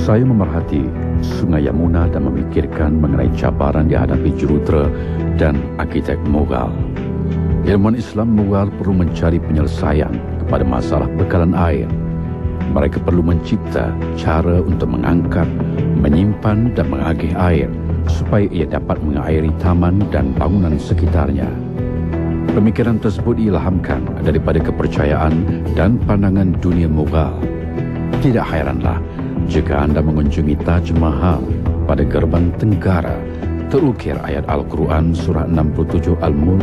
Saya memerhati Sungai Yamuna dan memikirkan mengenai cabaran dihadapi jurutera dan arkitek Mughal. Ilmuwan Islam Mughal perlu mencari penyelesaian kepada masalah bekalan air. Mereka perlu mencipta cara untuk mengangkat, menyimpan dan mengagih air supaya ia dapat mengairi taman dan bangunan sekitarnya. Pemikiran tersebut diilhamkan daripada kepercayaan dan pandangan dunia Mughal. Tidak hairanlah jika anda mengunjungi Taj Mahal pada gerbang tenggara, terukir ayat Al-Quran surah 67 Al-Mulk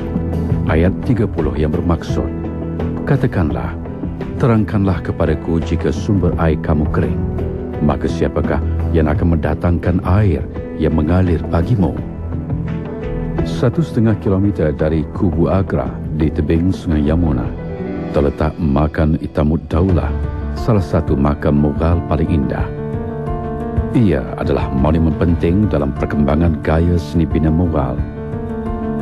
ayat 30 yang bermaksud, katakanlah, terangkanlah kepadaku jika sumber air kamu kering, maka siapakah yang akan mendatangkan air yang mengalir bagimu? 1,5 kilometer dari Kubu Agra di tebing Sungai Yamuna terletak makam Itamud Daulah, salah satu makam Mughal paling indah. Ia adalah monumen penting dalam perkembangan gaya seni bina Mughal.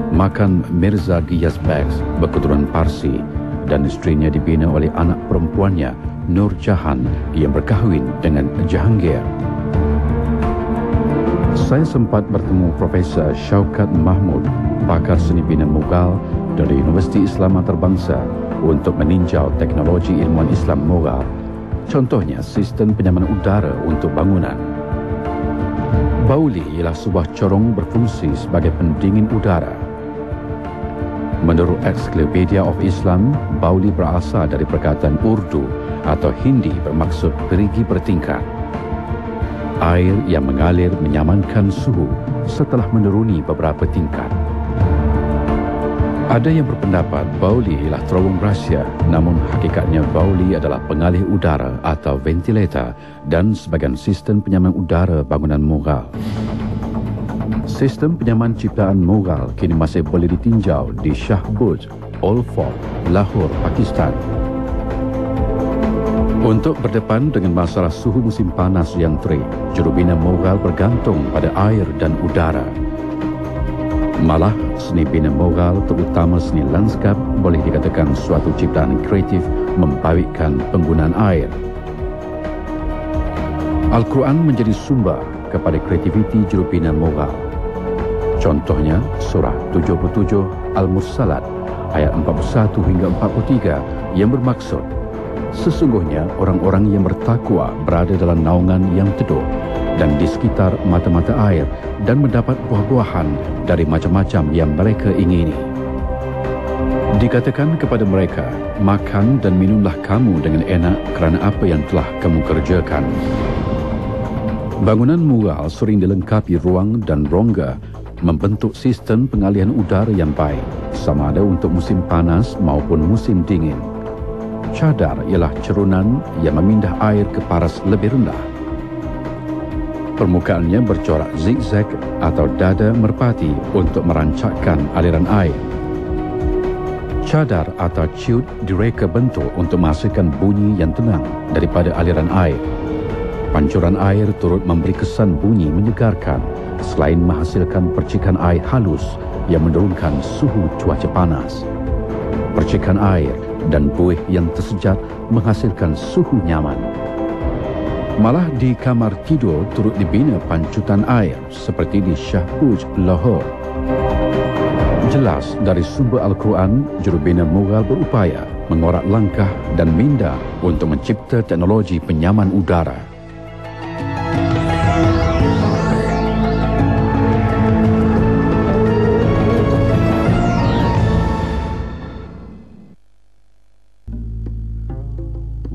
Makam Mirza Ghiyas Beg berketurunan Parsi dan isterinya dibina oleh anak perempuannya Nur Jahan yang berkahwin dengan Jahangir. Saya sempat bertemu Profesor Syaukat Mahmud, pakar seni bina Mughal dari Universiti Islam Antarabangsa, untuk meninjau teknologi ilmuwan Islam Mughal. Contohnya sistem penyamanan udara untuk bangunan. Bauli ialah sebuah corong berfungsi sebagai pendingin udara. Menurut Encyclopedia of Islam, bauli berasal dari perkataan Urdu atau Hindi bermaksud perigi bertingkat. Air yang mengalir menyamankan suhu setelah menuruni beberapa tingkat. Ada yang berpendapat bauli ialah terowong rahsia, namun hakikatnya bauli adalah pengalih udara atau ventilator dan sebagian sistem penyaman udara bangunan Mughal. Sistem penyaman ciptaan Mughal kini masih boleh ditinjau di Shah Buj, Old Fort, Lahore, Pakistan. Untuk berdepan dengan masalah suhu musim panas yang terik, jurubina Mughal bergantung pada air dan udara. Malah, seni bina Mughal, terutama seni lanskap, boleh dikatakan suatu ciptaan kreatif membawikkan penggunaan air. Al-Quran menjadi sumber kepada kreativiti jurubina Mughal. Contohnya, surah 77 Al-Mursalat ayat 41 hingga 43 yang bermaksud, sesungguhnya orang-orang yang bertakwa berada dalam naungan yang teduh dan di sekitar mata-mata air dan mendapat buah-buahan dari macam-macam yang mereka ingini. Dikatakan kepada mereka, makan dan minumlah kamu dengan enak kerana apa yang telah kamu kerjakan. Bangunan Mughal sering dilengkapi ruang dan rongga membentuk sistem pengalihan udara yang baik, sama ada untuk musim panas maupun musim dingin. Cadar ialah cerunan yang memindah air ke paras lebih rendah. Permukaannya bercorak zigzag atau dada merpati untuk merancakkan aliran air. Cadar atau ciut direka bentuk untuk menghasilkan bunyi yang tenang daripada aliran air. Pancuran air turut memberi kesan bunyi menyegarkan selain menghasilkan percikan air halus yang menurunkan suhu cuaca panas. Percikan air dan buih yang tersejat menghasilkan suhu nyaman. Malah di kamar tidur turut dibina pancutan air seperti di Shah Buj, Lahore. Jelas dari sumber Al-Quran, jurubina Mughal berupaya mengorak langkah dan minda untuk mencipta teknologi penyaman udara.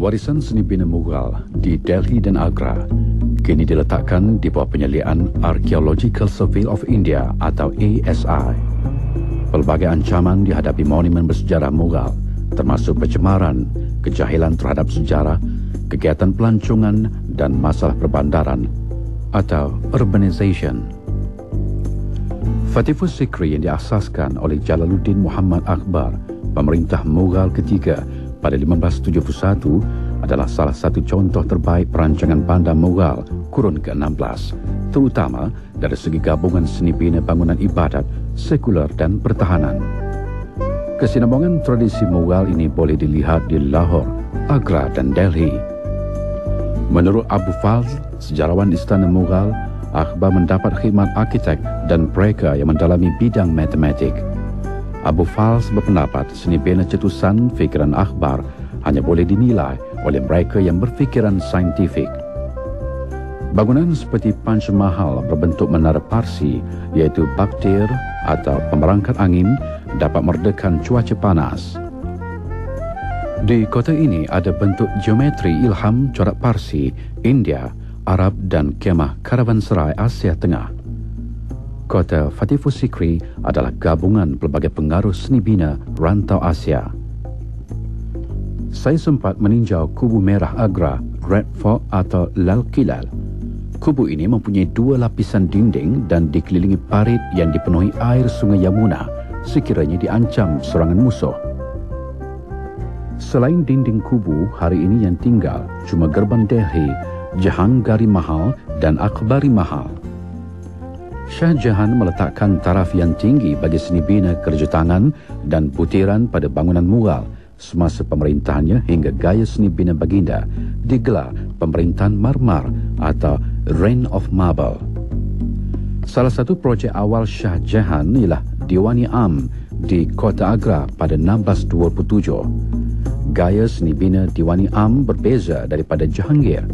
Warisan seni bina Mughal di Delhi dan Agra kini diletakkan di bawah penyelidikan Archaeological Survey of India atau ASI. Pelbagai ancaman dihadapi monumen bersejarah Mughal, termasuk pencemaran, kejahilan terhadap sejarah, kegiatan pelancongan dan masalah perbandaran atau urbanization. Fatihus Sikri yang diasaskan oleh Jalaluddin Muhammad Akbar pemerintah Mughal ketiga pada 1571 adalah salah satu contoh terbaik perancangan bandar Mughal kurun ke-16, terutama dari segi gabungan seni bina bangunan ibadat, sekular dan pertahanan. Kesinambungan tradisi Mughal ini boleh dilihat di Lahore, Agra dan Delhi. Menurut Abu Fazl, sejarawan istana Mughal, Akbar mendapat khidmat arkitek dan mereka yang mendalami bidang matematik. Abu Fazl berpendapat seni bina cetusan fikiran Akbar hanya boleh dinilai oleh mereka yang berfikiran saintifik. Bangunan seperti Panch Mahal berbentuk menara Parsi, iaitu baktir atau pemerangkat angin, dapat meredakan cuaca panas. Di kota ini ada bentuk geometri ilham corak Parsi, India, Arab dan kemah karavanserai Asia Tengah. Kota Fatehpur Sikri adalah gabungan pelbagai pengaruh seni bina rantau Asia. Saya sempat meninjau Kubu Merah Agra, Red Fort atau Lal Kilal. Kubu ini mempunyai 2 lapisan dinding dan dikelilingi parit yang dipenuhi air sungai Yamuna sekiranya diancam serangan musuh. Selain dinding kubu, hari ini yang tinggal cuma gerbang Delhi, Jahangari Mahal dan Akbari Mahal. Shah Jahan meletakkan taraf yang tinggi bagi seni bina kerja tangan dan butiran pada bangunan Mughal semasa pemerintahannya, hingga gaya seni bina baginda digelar pemerintahan marmar atau Reign of Marble. Salah satu projek awal Shah Jahan ialah Diwani Am di kota Agra pada 1627. Gaya seni bina Diwani Am berbeza daripada Jahangir.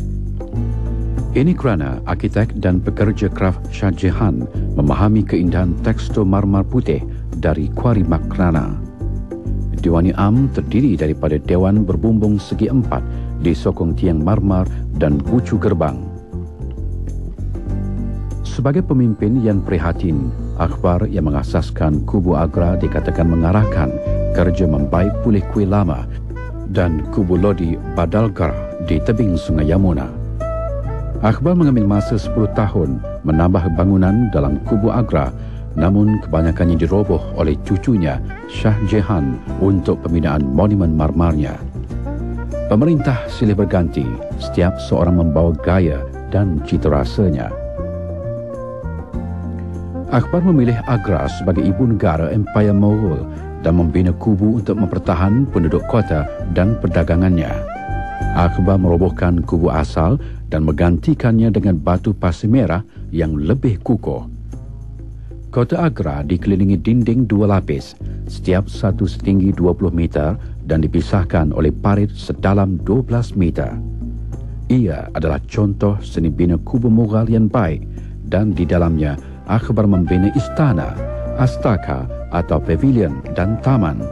Ini kerana arkitek dan pekerja kraf Shah Jahan memahami keindahan tekstur marmar putih dari kuari Makrana. Diwani Am terdiri daripada dewan berbumbung segi 4 disokong tiang marmar dan gucu gerbang. Sebagai pemimpin yang prihatin, Akbar yang mengasaskan Kubu Agra dikatakan mengarahkan kerja membaik pulih kuil lama dan Kubu Lodi Badalgarh di tebing sungai Yamuna. Akbar mengambil masa 10 tahun menambah bangunan dalam Kubu Agra, namun kebanyakannya diroboh oleh cucunya Shah Jahan untuk pembinaan monumen marmarnya. Pemerintah silih berganti, setiap seorang membawa gaya dan cita rasanya. Akbar memilih Agra sebagai ibu negara Empayar Mughal dan membina kubu untuk mempertahan penduduk kota dan perdagangannya. Akbar merobohkan kubu asal dan menggantikannya dengan batu pasir merah yang lebih kukuh. Kota Agra dikelilingi dinding 2 lapis, setiap satu setinggi 20 meter dan dipisahkan oleh parit sedalam 12 meter. Ia adalah contoh seni bina kubu Mughal yang baik, dan di dalamnya Akbar membina istana, astaka atau pavilion dan taman.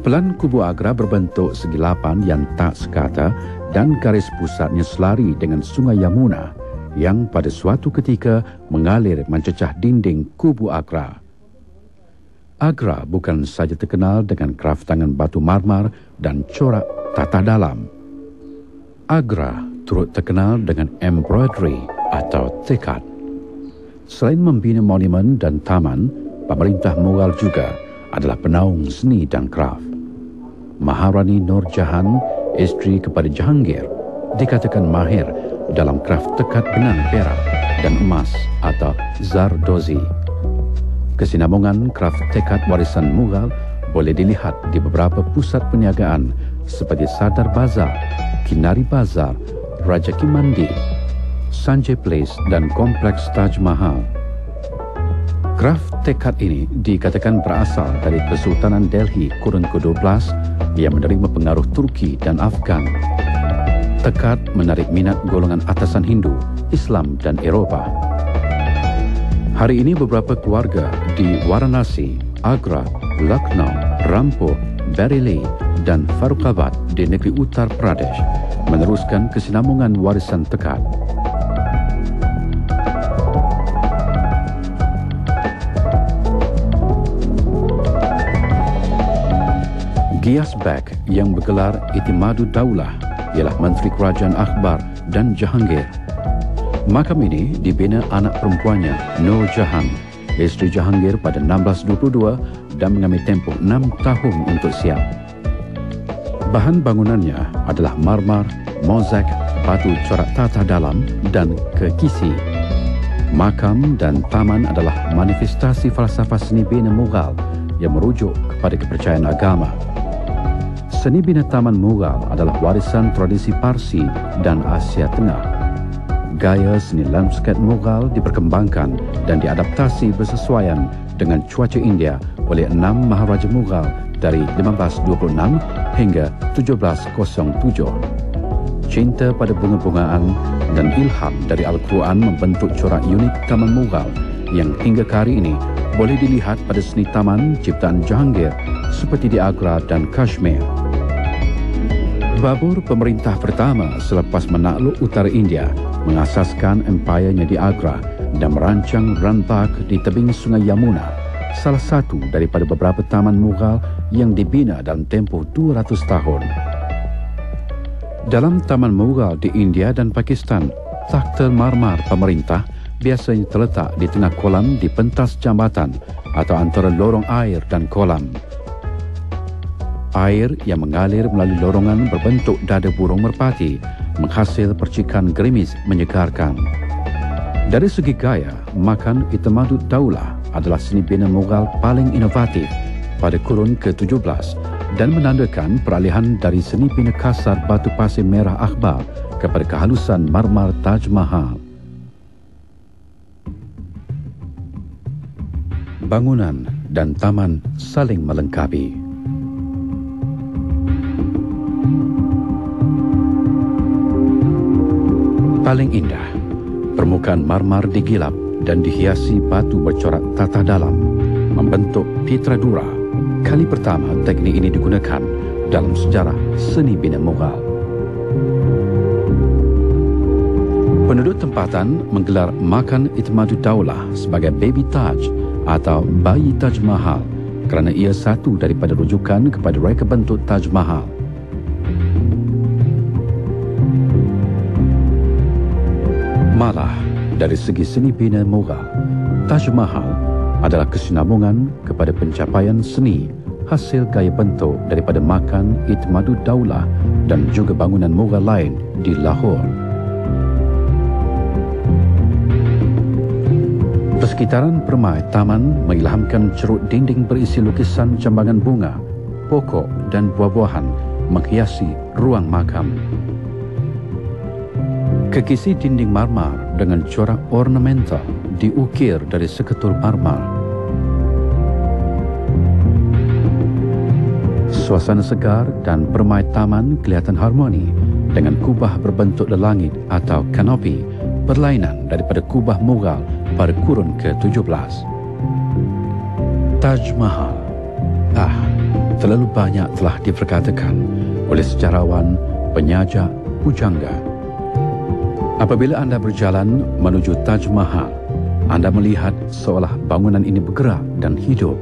Pelan kubu Agra berbentuk segi 8 yang tak sekata dan garis pusatnya selari dengan sungai Yamuna yang pada suatu ketika mengalir mencecah dinding kubu Agra. Agra bukan saja terkenal dengan kraftangan batu marmar dan corak tata dalam. Agra turut terkenal dengan embroidery atau tekad. Selain membina monumen dan taman, pemerintah Mughal juga adalah penaung seni dan kraf. Maharani Nur Jahan, isteri kepada Jahangir, dikatakan mahir dalam kraf tekad benang perak dan emas atau Zardozi. Kesinambungan kraf tekad warisan Mughal boleh dilihat di beberapa pusat perniagaan seperti Sardar Bazar, Kinari Bazar, Raja Ki Mandi, Sanjay Place dan Kompleks Taj Mahal. Kraf tekad ini dikatakan berasal dari Kesultanan Delhi kurun ke-12 yang menerima pengaruh Turki dan Afghan. Tekad menarik minat golongan atasan Hindu, Islam dan Eropah. Hari ini beberapa keluarga di Varanasi, Agra, Lucknow, Rampur, Bareilly dan Farrukhabad di negeri Uttar Pradesh meneruskan kesinambungan warisan tekad. Giyas Beg yang bergelar Itimadud Daulah ialah Menteri Kerajaan Akbar dan Jahangir. Makam ini dibina anak perempuannya Nur Jahan isteri Jahangir pada 1622 dan mengambil tempoh 6 tahun untuk siap. Bahan bangunannya adalah marmar, mozaik, batu corak tata dalam dan kekisi. Makam dan taman adalah manifestasi falsafah seni bina Mughal yang merujuk kepada kepercayaan agama. Seni bina Taman Mughal adalah warisan tradisi Parsi dan Asia Tengah. Gaya seni landscape Mughal diperkembangkan dan diadaptasi bersesuaian dengan cuaca India oleh 6 Maharaja Mughal dari 1526 hingga 1707. Cinta pada bunga-bungaan dan ilham dari Al-Quran membentuk corak unik Taman Mughal yang hingga ke hari ini boleh dilihat pada seni taman ciptaan Jahangir seperti di Agra dan Kashmir. Babur, pemerintah pertama selepas menakluk utara India, mengasaskan empayanya di Agra dan merancang Ranbagh di tebing Sungai Yamuna, salah satu daripada beberapa taman Mughal yang dibina dalam tempoh 200 tahun. Dalam Taman Mughal di India dan Pakistan, takhta marmar pemerintah biasanya terletak di tengah kolam di pentas jambatan atau antara lorong air dan kolam. Air yang mengalir melalui lorongan berbentuk dada burung merpati menghasil percikan gerimis menyegarkan. Dari segi gaya, Makan Itimadud Daulah adalah seni bina Mughal paling inovatif pada kurun ke-17 dan menandakan peralihan dari seni bina kasar batu pasir merah Akbar kepada kehalusan marmar Taj Mahal. Bangunan dan taman saling melengkapi. Paling indah, permukaan marmar digilap dan dihiasi batu bercorak tata dalam, membentuk Pitra Dura. Kali pertama teknik ini digunakan dalam sejarah seni bina Mughal. Penduduk tempatan menggelar Makan Itimadud Daulah sebagai Baby Taj atau Bayi Taj Mahal kerana ia satu daripada rujukan kepada reka bentuk Taj Mahal. Malah, dari segi seni bina Mughal, Taj Mahal adalah kesinambungan kepada pencapaian seni hasil gaya bentuk daripada Makan Itimadud Daulah dan juga bangunan Mughal lain di Lahore. Persekitaran permai taman mengilhamkan ceruk dinding berisi lukisan jambangan bunga, pokok dan buah-buahan menghiasi ruang makam. Kekisi dinding marmar dengan corak ornamental diukir dari seketul marmar. Suasana segar dan permai taman kelihatan harmoni dengan kubah berbentuk lelangit atau kanopi berlainan daripada kubah Mughal pada kurun ke-17. Taj Mahal. Terlalu banyak telah diperkatakan oleh sejarawan, penyajak, pujangga. Apabila anda berjalan menuju Taj Mahal, anda melihat seolah bangunan ini bergerak dan hidup.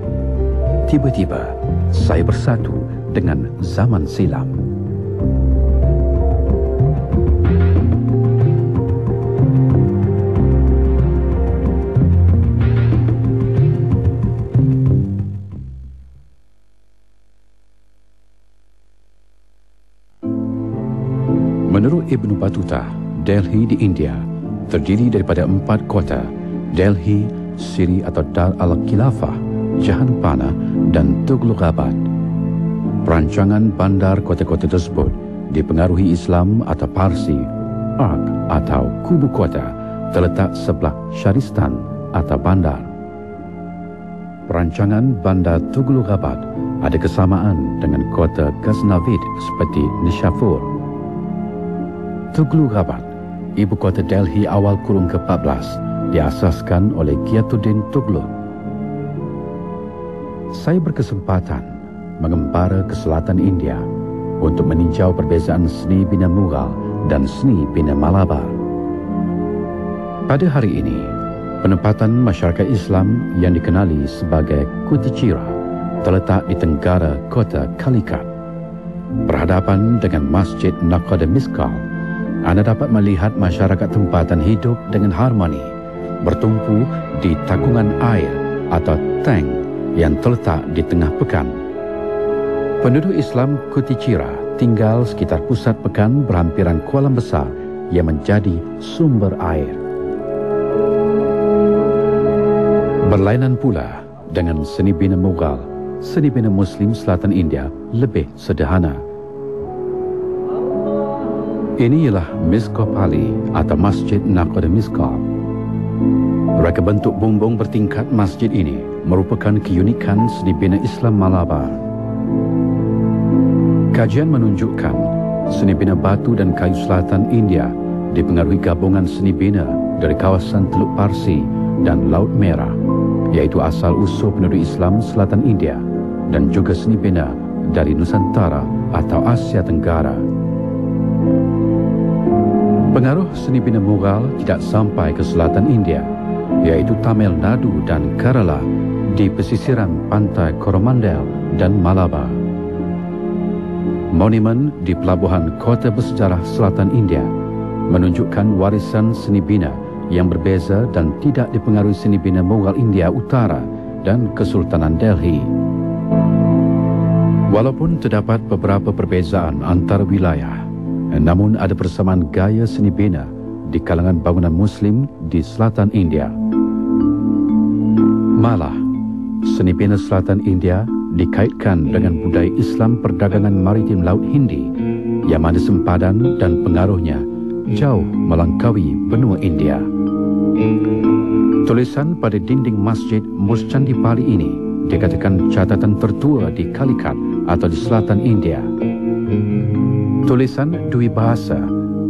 Tiba-tiba, saya bersatu dengan zaman silam. Menurut Ibn Battuta, Delhi di India terdiri daripada 4 kota: Delhi, Siri atau Dar al-Khilafah, Jahanpana dan Tughlaqabad. Perancangan bandar kota-kota tersebut dipengaruhi Islam atau Parsi. Ark atau kubu kota terletak sebelah Syaristan atau bandar. Perancangan bandar Tughlaqabad ada kesamaan dengan kota Ghaznavid seperti Nishapur. Tughlaqabad, ibu kota Delhi awal kurun ke-14, diasaskan oleh Ghiyatuddin Tughlaq. Saya berkesempatan mengembara ke selatan India untuk meninjau perbezaan seni bina Mughal dan seni bina Malabar. Pada hari ini, penempatan masyarakat Islam yang dikenali sebagai Kutachira terletak di tenggara kota Calicut. Berhadapan dengan Masjid Naqad Miskal, anda dapat melihat masyarakat tempatan hidup dengan harmoni, bertumpu di takungan air atau tank yang terletak di tengah pekan. Penduduk Islam Kuticira tinggal sekitar pusat pekan berhampiran kolam besar yang menjadi sumber air. Berlainan pula dengan seni bina Mughal, seni bina Muslim Selatan India lebih sederhana. Ini ialah Miskop Ali atau Masjid Naqad Miskop. Reka bentuk bumbung bertingkat masjid ini merupakan keunikan seni bina Islam Malabar. Kajian menunjukkan seni bina batu dan kayu selatan India dipengaruhi gabungan seni bina dari kawasan Teluk Parsi dan Laut Merah, iaitu asal usul penduduk Islam Selatan India, dan juga seni bina dari Nusantara atau Asia Tenggara. Pengaruh seni bina Mughal tidak sampai ke selatan India, iaitu Tamil Nadu dan Kerala di pesisiran pantai Coromandel dan Malabar. Monumen di pelabuhan kota bersejarah selatan India menunjukkan warisan seni bina yang berbeza dan tidak dipengaruhi seni bina Mughal India Utara dan Kesultanan Delhi. Walaupun terdapat beberapa perbezaan antara wilayah, namun ada persamaan gaya seni bina di kalangan bangunan Muslim di selatan India. Malah, seni bina selatan India dikaitkan dengan budaya Islam perdagangan maritim Laut Hindi yang mana sempadan dan pengaruhnya jauh melangkaui benua India. Tulisan pada dinding Masjid Murschandipali ini dikatakan catatan tertua di Calicut atau di selatan India. Tulisan dua bahasa,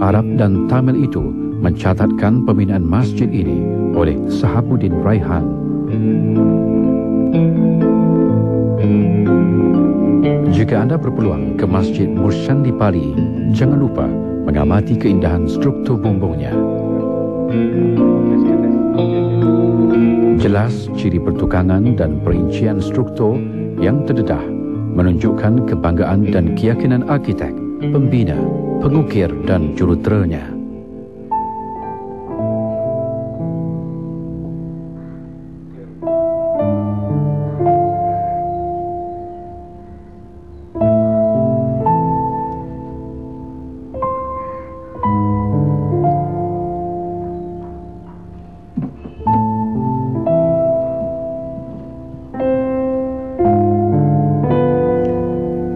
Arab dan Tamil itu mencatatkan pembinaan masjid ini oleh Sahabuddin Raihan. Jika anda berpeluang ke Masjid Murschandipali, jangan lupa mengamati keindahan struktur bumbungnya. Jelas ciri pertukangan dan perincian struktur yang terdedah menunjukkan kebanggaan dan keyakinan arkitek, pembina, pengukir dan juruteranya.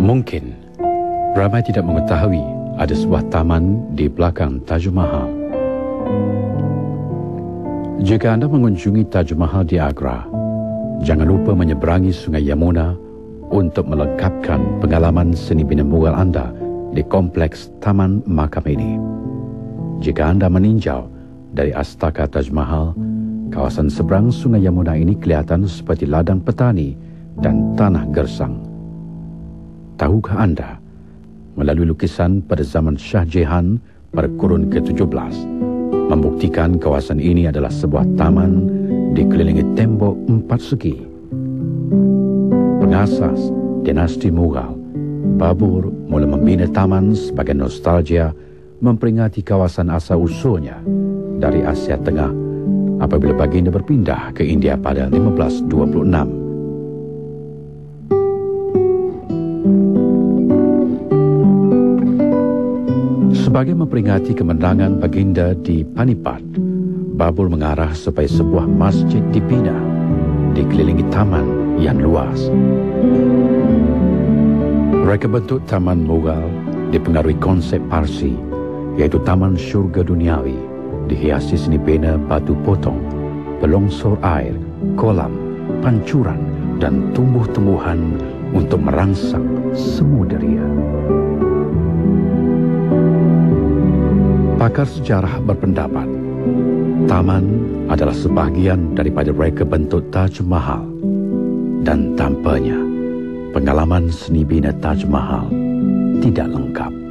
Mungkin ramai tidak mengetahui ada sebuah taman di belakang Taj Mahal. Jika anda mengunjungi Taj Mahal di Agra, jangan lupa menyeberangi Sungai Yamuna untuk melengkapkan pengalaman seni bina Mughal anda di kompleks Taman Makam ini. Jika anda meninjau dari Astaka Taj Mahal, kawasan seberang Sungai Yamuna ini kelihatan seperti ladang petani dan tanah gersang. Tahukah anda, melalui lukisan pada zaman Shah Jahan pada kurun ke-17, membuktikan kawasan ini adalah sebuah taman dikelilingi tembok 4 segi. Pengasas dinasti Mughal, Babur, mula membina taman sebagai nostalgia memperingati kawasan asal-usulnya dari Asia Tengah apabila baginda berpindah ke India pada 1526. Sebagai memperingati kemenangan baginda di Panipat, Babur mengarah supaya sebuah masjid dibina dikelilingi taman yang luas. Reka bentuk taman Mughal dipengaruhi konsep Parsi, iaitu taman syurga duniawi, dihiasi seni bina batu potong, pelongsor air, kolam, pancuran dan tumbuh-tumbuhan untuk merangsang samudera. Pakar sejarah berpendapat, taman adalah sebahagian daripada reka bentuk Taj Mahal, dan tanpanya pengalaman seni bina Taj Mahal tidak lengkap.